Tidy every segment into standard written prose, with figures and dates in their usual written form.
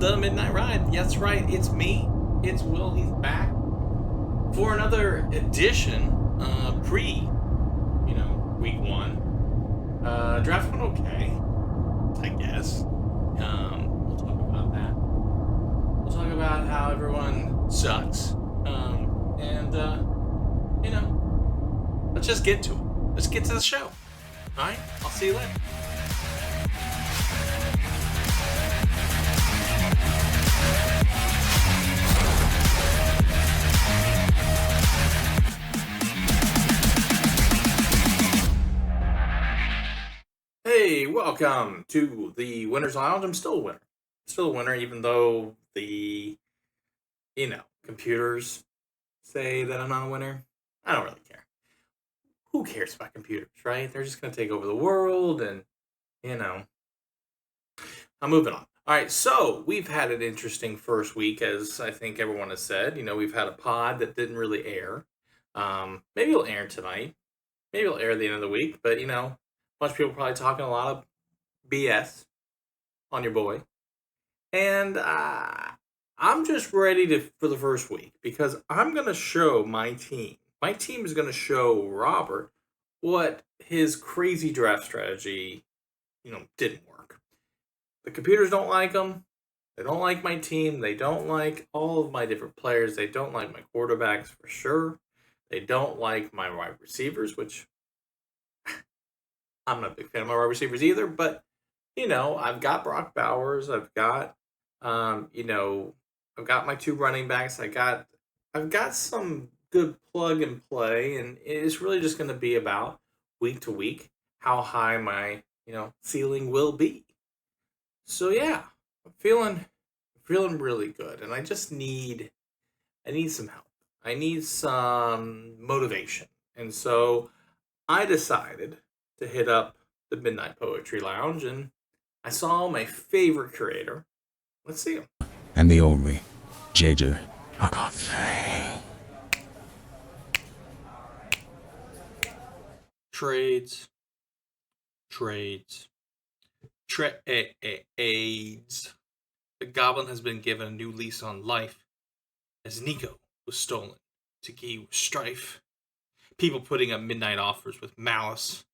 the Midnight Ride. That's right, it's me. It's Will. He's back for another edition, week one. Draft went okay, I guess. We'll talk about that. We'll talk about how everyone sucks. Let's just get to it. Let's get to the show. Alright, I'll see you later. Hey, welcome to the Winner's Lounge. I'm still a winner. Still a winner, even though the, computers say that I'm not a winner. I don't really care. Who cares about computers, right? They're just going to take over the world and, I'm moving on. All right, so we've had an interesting first week, as I think everyone has said. We've had a pod that didn't really air. Maybe it'll air tonight. Maybe it'll air at the end of the week, but, a bunch of people probably talking a lot of BS on your boy. And I'm just ready for the first week because I'm going to show my team. My team is going to show Robert what his crazy draft strategy, didn't work. The computers don't like him. They don't like my team. They don't like all of my different players. They don't like my quarterbacks for sure. They don't like my wide receivers, which I'm not a big fan of my wide receivers either. But, I've got Brock Bowers. I've got, I've got my two running backs. I've got some good plug and play, and it's really just going to be about week to week how high my ceiling will be. So yeah, I'm feeling really good, and I need some help. I need some motivation, and so I decided to hit up the Midnight Poetry Lounge, and I saw my favorite creator. Let's see him. And the only JJ. Trades. The Goblin has been given a new lease on life as Nico was stolen. Tiki was strife. People putting up midnight offers with malice.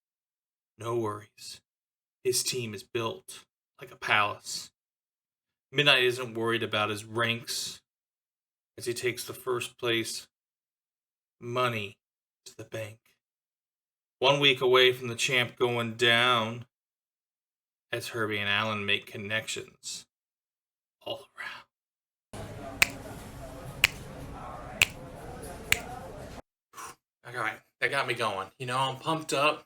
No worries. His team is built like a palace. Midnight isn't worried about his ranks as he takes the first place. Money to the bank. 1 week away from the champ going down as Herbie and Alan make connections all around. All right, that got me going. I'm pumped up,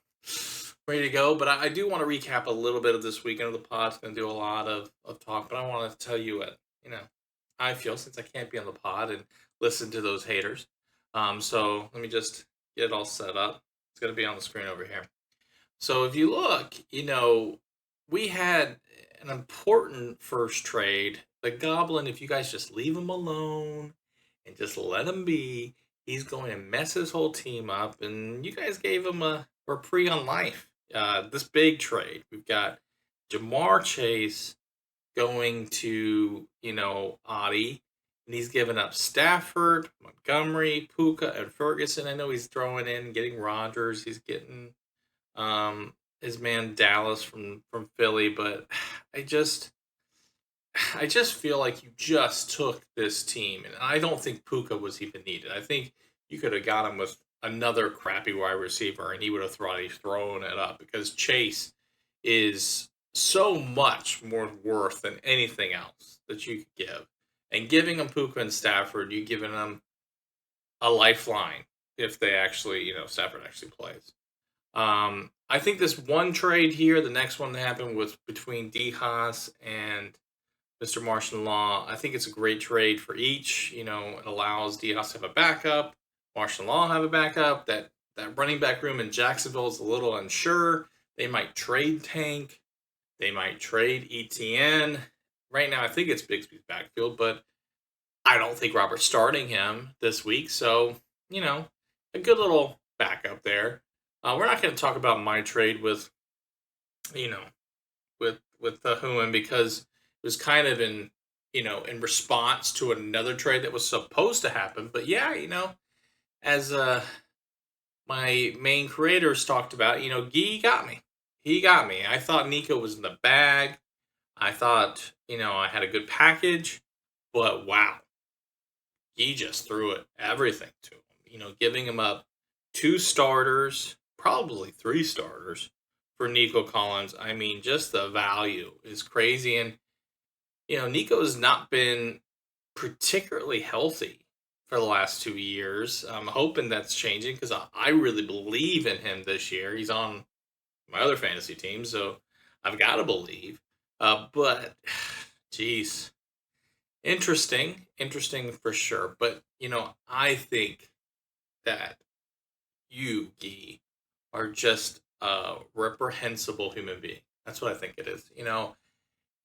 ready to go, but I do want to recap a little bit of this weekend of the pod. It's going to do a lot of talk, but I want to tell you what, I feel since I can't be on the pod and listen to those haters. So let me just get it all set up. It's going to be on the screen over here. So if you look, we had an important first trade. The Goblin, if you guys just leave him alone and just let him be, he's going to mess his whole team up. And you guys gave him a reprieve on life. This big trade. We've got Jamar Chase going to, Audie. And he's given up Stafford, Montgomery, Puka, and Ferguson. I know he's throwing in, getting Rodgers. He's getting his man Dallas from Philly. But I just feel like you just took this team. And I don't think Puka was even needed. I think you could have got him with another crappy wide receiver, and he would have thrown it up. Because Chase is so much more worth than anything else that you could give. And giving them Puka and Stafford, you're giving them a lifeline if they actually, Stafford actually plays. I think this one trade here, the next one that happened was between D. Haas and Mr. Martial Law. I think it's a great trade for each. It allows D. Haas to have a backup, Martial Law have a backup. That running back room in Jacksonville is a little unsure. They might trade Tank. They might trade ETN. Right now, I think it's Bigsby's backfield, but I don't think Robert's starting him this week. So, a good little backup there. We're not going to talk about my trade with Human because it was kind of in in response to another trade that was supposed to happen. But yeah, as my main creators talked about, Gee got me. He got me. I thought Nico was in the bag. I thought, I had a good package. But wow, he just threw everything to him. Giving him up 2 starters, probably 3 starters for Nico Collins. I mean, just the value is crazy. And, Nico has not been particularly healthy for the last 2 years. I'm hoping that's changing because I really believe in him this year. He's on my other fantasy team, so I've got to believe. But, geez, interesting for sure. But, I think that you, Gee, are just a reprehensible human being. That's what I think it is.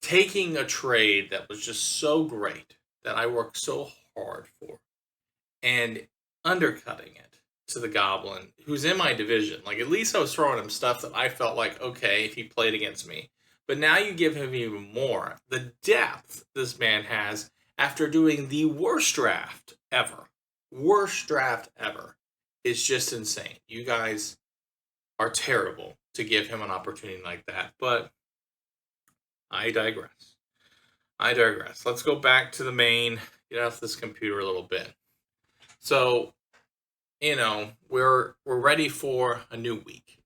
Taking a trade that was just so great that I worked so hard for and undercutting it to the Goblin, who's in my division. Like, at least I was throwing him stuff that I felt like, okay, if he played against me. But now you give him even more. The depth this man has after doing the worst draft ever. Worst draft ever. Is just insane. You guys are terrible to give him an opportunity like that. But I digress. Let's go back to the main, get off this computer a little bit. So, we're ready for a new week.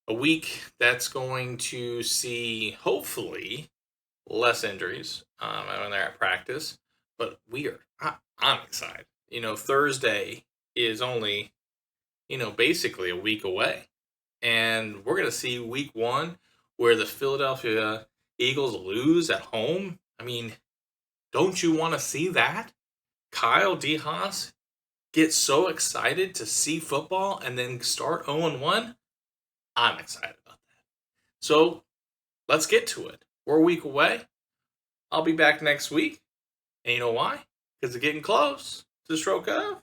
A week that's going to see, hopefully, less injuries when they're at practice. But I'm excited. Thursday is only, basically a week away. And we're going to see week 1 where the Philadelphia Eagles lose at home. I mean, don't you want to see that? Kyle DeHaas get so excited to see football and then start 0-1? I'm excited about that. So let's get to it. We're a week away. I'll be back next week. And you know why? Because it's getting close to the stroke of